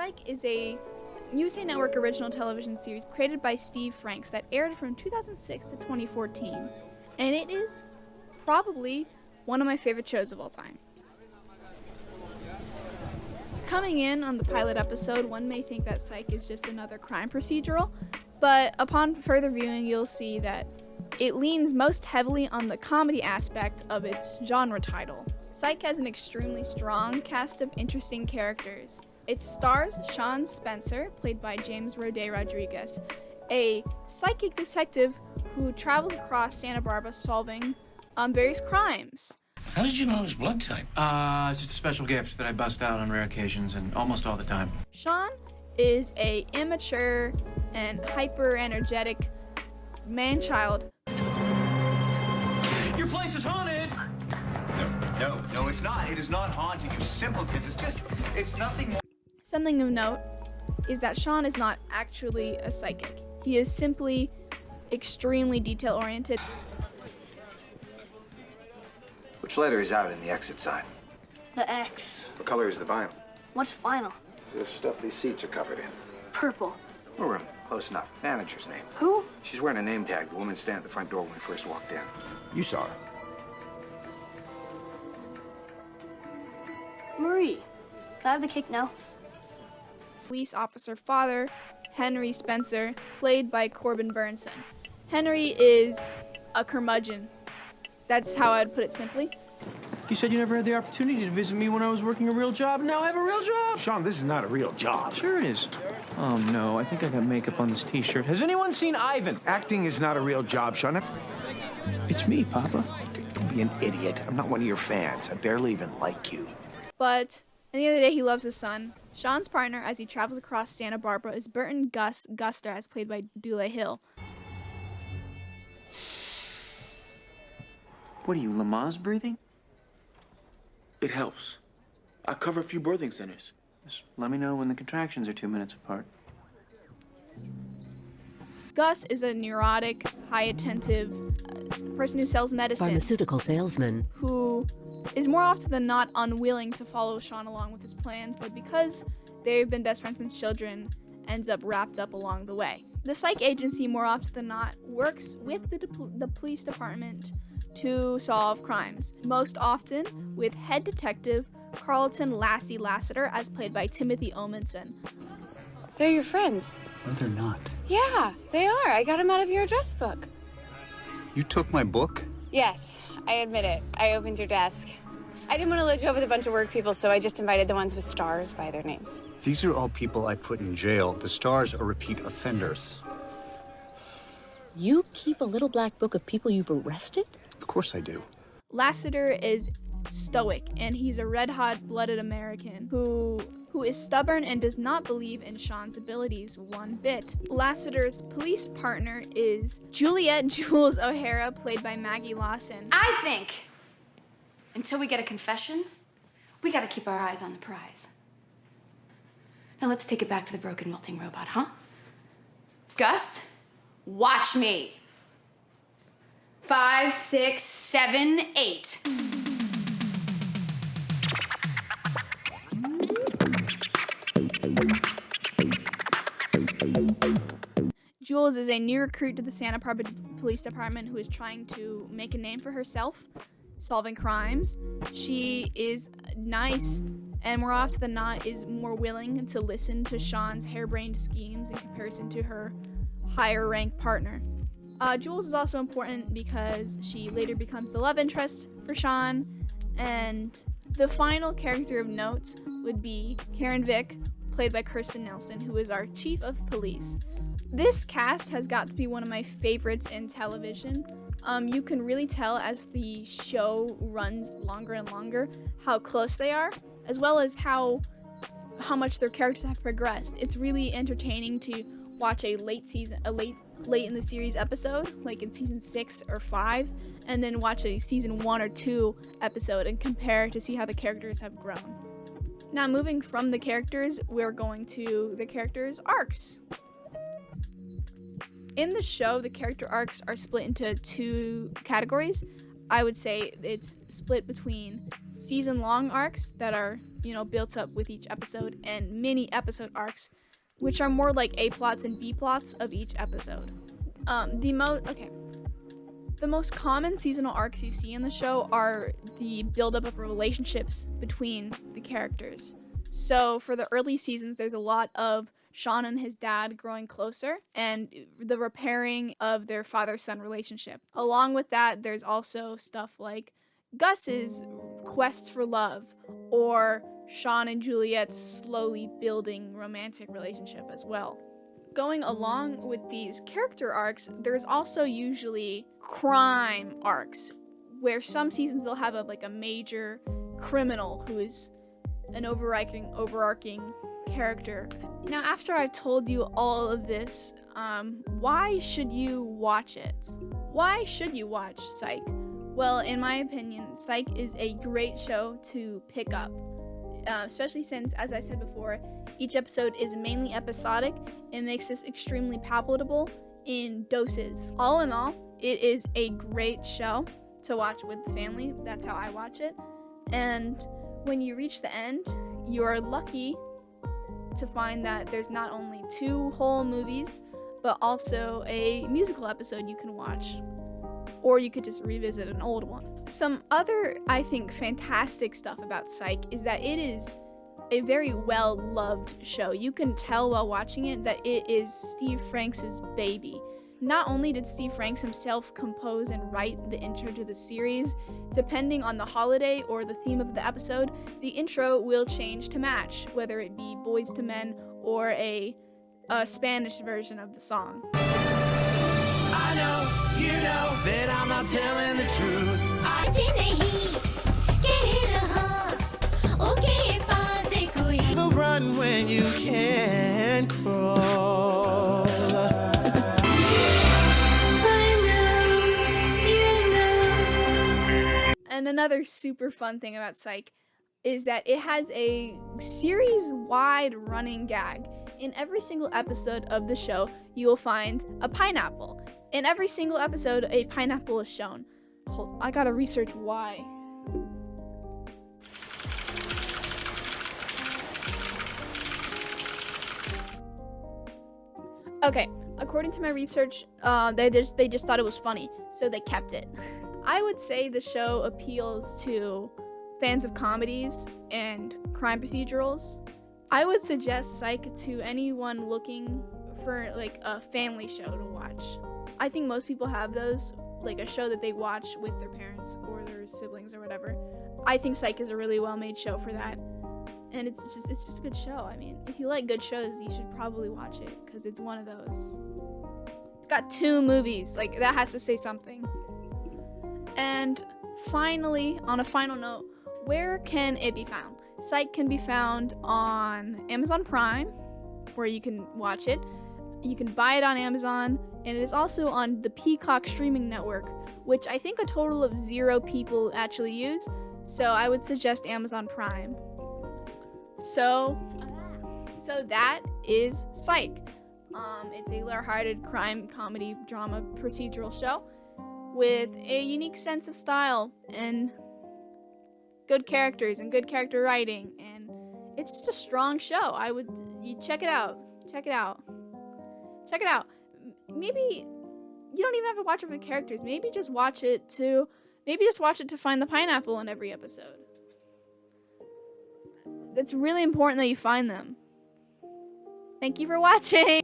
Psych is a USA Network original television series created by Steve Franks that aired from 2006 to 2014, and it is probably one of my favorite shows of all time. Coming in on the pilot episode, one may think that Psych is just another crime procedural, but upon further viewing, you'll see that it leans most heavily on the comedy aspect of its genre title. Psych has an extremely strong cast of interesting characters. It stars Sean Spencer, played by James Roday Rodriguez, a psychic detective who travels across Santa Barbara solving various crimes. How did you know his blood type? It's just a special gift that I bust out on rare occasions and almost all the time. Sean is a immature and hyper-energetic man-child. Your place is haunted! No, it's not. It is not haunted, you simpletons. It's nothing more. Something of note is that Sean is not actually a psychic. He is simply extremely detail-oriented. Which letter is out in the exit sign? The X. What color is the vinyl? What's final? The stuff these seats are covered in. Purple. Room. Close enough. Manager's name. Who? She's wearing a name tag. The woman standing at the front door when we first walked in. You saw her. Marie. Can I have the cake now? Police officer father, Henry Spencer, played by Corbin Burnson. Henry is a curmudgeon. That's how I'd put it simply. You said you never had the opportunity to visit me when I was working a real job, and now I have a real job. Sean, this is not a real job. Sure it is. Oh, no, I think I got makeup on this T-shirt. Has anyone seen Ivan? Acting is not a real job, Sean. It's me, Papa. Don't be an idiot. I'm not one of your fans. I barely even like you. But at the end of the day, he loves his son. Sean's partner, as he travels across Santa Barbara, is Burton Guster, as played by Dule Hill. What are you, Lamaze breathing? It helps. I cover a few birthing centers. Just let me know when the contractions are 2 minutes apart. Gus is a neurotic, high-attentive person who sells medicine. Pharmaceutical salesman. Who is more often than not unwilling to follow Sean along with his plans, but because they've been best friends since children, ends up wrapped up along the way. The psych agency, more often than not, works with the police department to solve crimes, most often with head detective Carlton Lassie Lassiter, as played by Timothy Omenson. They're your friends. No, they're not. Yeah, they are. I got them out of your address book. You took my book? Yes, I admit it. I opened your desk. I didn't want to load you up with a bunch of work people, so I just invited the ones with stars by their names. These are all people I put in jail. The stars are repeat offenders. You keep a little black book of people you've arrested? Of course I do. Lassiter is stoic, and he's a red-hot-blooded American who is stubborn and does not believe in Sean's abilities one bit. Lassiter's police partner is Juliet Jules O'Hara, played by Maggie Lawson. I think, until we get a confession, we gotta keep our eyes on the prize. Now let's take it back to the broken melting robot, huh? Gus, watch me. 5, 6, 7, 8. Jules is a new recruit to the Santa Barbara Police Department who is trying to make a name for herself, solving crimes. She is nice, and more often than not is more willing to listen to Sean's harebrained schemes in comparison to her higher-ranked partner. Jules is also important because she later becomes the love interest for Sean, and the final character of note would be Karen Vick, played by Kirsten Nelson, who is our chief of police. This cast has got to be one of my favorites in television. You can really tell as the show runs longer and longer how close they are, as well as how much their characters have progressed. It's really entertaining to watch a late in the series episode, like in season 6 or 5, and then watch a season 1 or 2 episode and compare to see how the characters have grown. Now, moving from the characters, we're going to the characters' arcs. In the show, the character arcs are split into 2 categories. I would say it's split between season-long arcs that are, built up with each episode, and mini episode arcs, which are more like A plots and B plots of each episode. The most common seasonal arcs you see in the show are the buildup of relationships between the characters. So for the early seasons, there's a lot of Sean and his dad growing closer and the repairing of their father-son relationship. Along with that, there's also stuff like Gus's quest for love, or Sean and Juliet's slowly building romantic relationship as well. Going along with these character arcs, there's also usually crime arcs, where some seasons they'll have a major criminal who is an overarching character. Now, after I've told you all of this, why should you watch it? Why should you watch Psych? Well, in my opinion, Psych is a great show to pick up, especially since, as I said before, each episode is mainly episodic. It makes this extremely palatable in doses. All in all, it is a great show to watch with the family. That's how I watch it. And when you reach the end, you are lucky to find that there's not only 2 whole movies, but also a musical episode you can watch. Or you could just revisit an old one. Some other, I think, fantastic stuff about Psych is that it is a very well-loved show. You can tell while watching it that it is Steve Franks' baby. Not only did Steve Franks himself compose and write the intro to the series, depending on the holiday or the theme of the episode, the intro will change to match, whether it be Boys to Men or a Spanish version of the song. I know, you know, that I'm not telling the truth. The run when you can't crawl. And another super fun thing about Psych is that it has a series-wide running gag. In every single episode of the show, you will find a pineapple. In every single episode, a pineapple is shown. Hold, I gotta research why. Okay, according to my research, they just thought it was funny, so they kept it. I would say the show appeals to fans of comedies and crime procedurals. I would suggest Psych to anyone looking for a family show to watch. I think most people have those, a show that they watch with their parents or their siblings or whatever. I think Psych is a really well-made show for that. And it's just a good show. I mean, if you like good shows, you should probably watch it because it's one of those. It's got 2 movies. That has to say something. And finally, on a final note, where can it be found? Psych can be found on Amazon Prime, where you can watch it. You can buy it on Amazon, and it is also on the Peacock streaming network, which I think a total of 0 people actually use, so I would suggest Amazon Prime. So that is Psych. It's a lighthearted crime, comedy, drama, procedural show with a unique sense of style and good characters and good character writing, and it's just a strong show. You check it out. Check it out. Maybe you don't even have to watch it for the characters. Maybe just watch it to find the pineapple in every episode. It's really important that you find them. Thank you for watching.